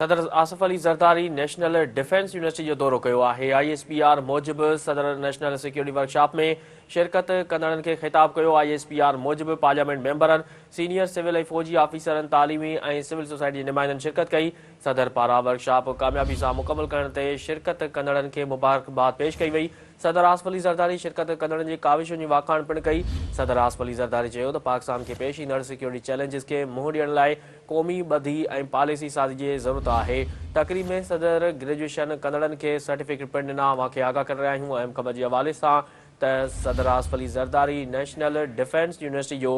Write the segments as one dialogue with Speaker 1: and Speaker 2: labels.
Speaker 1: صدر Asif Ali Zardari national defence university جو دورو کयो आहे। ISPR موجب صدر نیشنل سیکورٹی ورکشاپ में शिरकत कंदड़नि खे ख़िताब कयो। ISPR मूजिबि पार्लियामेंट मेंबरनि, सीनियर सिविल ऐं फ़ौजी ऑफिसरनि, तालीमी ऐं सिविल सोसाइटी जे नुमाइंदनि शिरकत कई। सदर पारां वर्कशॉप कामयाबी सां मुकमल करण ते शिरकत कंदड़नि खे मुबारकबाद पेश कई वई। सदर आसिफ अली ज़रदारी शिरकत कंदड़नि जी काविशुनि जी वाखाण पिणु कई। सदर आसिफ अली ज़रदारी चयो त पाकिस्तान खे पेश ईंदड़ सिक्योरिटी चैलेंजिस खे मुंहुं ॾियण लाइ क़ौमी ॿधी ऐं पॉलिसी साज़ी जी ज़रूरत आहे। तक़रीब में सदर ग्रेजुएशन कंदड़नि खे सर्टिफिकेट पिणु ॾिना। अवांखे आगाह करे रहिया आहियूं। अहम ख़बर जे हवाले सां त सदर Asif Ali Zardari national defence university जो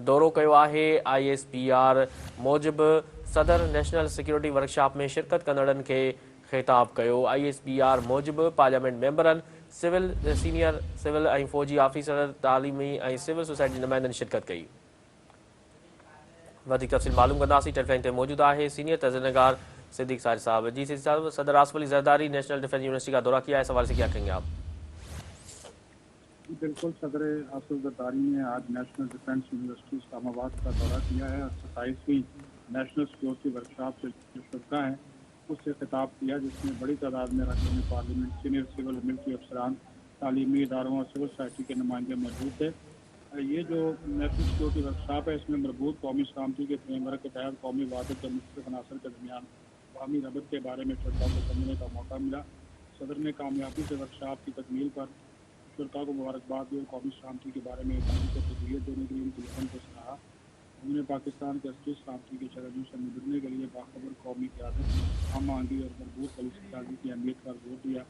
Speaker 1: दौरो कयो आहे। ISPR मूजिबि सदर नेशनल सिक्योरिटी वर्कशॉप में शिरकत कंदड़नि खे ख़िताब कयो। ISPR मूजिबि पार्लियामेंट मेंबरनि, सीनियर सिविल ऐं फ़ौजी ऑफिसर, तालीमी ऐं सिविल सोसाइटी जे नुमाइंदनि शिरकत कई। वधीक तफ़सील मालूम कंदासीं। टेलीफोन ते मौजूद आहे सीनियर तजर्बेकार सिद्दीक साहिर साहब। जी सिद्दीक साहब, सदर Asif Ali Zardari national defence university का दौरा किया है, इस हवाले से क्या कहेंगे आप?
Speaker 2: बिल्कुल, सदर आसिफ ज़रदारी ने आज नेशनल डिफेंस यूनिवर्सिटी इस्लामाबाद का दौरा किया है और 27वीं नेशनल सिक्योरिटी वर्कशॉप से जो शुरा है उससे खिताब किया, जिसमें बड़ी तादाद में रकन पार्लियामेंट, सीनियर सिविल मिलिट्री अफसरान, तालीमी इदारों और सिविल सोसाइटी के नुमाइंदे मौजूद थे। ये जो नेशनल सिक्योरिटी वर्कशॉप है इसमें मरबूत कौमी सलामती के फ्रेमवर्क के तहत कौमी वादत के मुख्तलिफ अनासर के दरमियान बाहमी रबत के बारे में शुरा को समझने का मौका मिला। सदर ने कामयाबी से वर्कशॉप की तकमील पर शुरा को मुबारकबाद दी और कौमी सलामती के बारे में इदारों को तकरीर देने के लिए उनकी लेखन को सराहा। उन्होंने पाकिस्तान के असली सलामती के चैलेंजों से निपटने के लिए बाखबर कौमी क़यादत, हम आंगी और मजबूत पॉलिसी साजी की अहमियत पर जोर दिया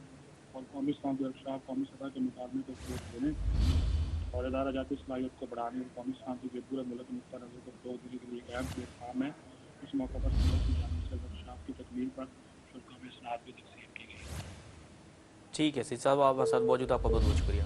Speaker 2: और कौमी सलामती वर्कशॉप कौमी सतह के मुकाबले को फरोग़ देने और इदारा जाती सलाहियत को बढ़ाने और कौमी सलामती के पूरे मुल्क में नुक्ता नज़र को फरोग़ देने के लिए एक अहम प्लेटफार्म है। इस मौके पर सदर की जानिब से वर्कशॉप की तकमील पर शुरा में स्नात भी तक़सीम की गई।
Speaker 1: ठीक है सिद्दीक साहब, आप हमारे साथ मौजूद, आपका बहुत बहुत शुक्रिया।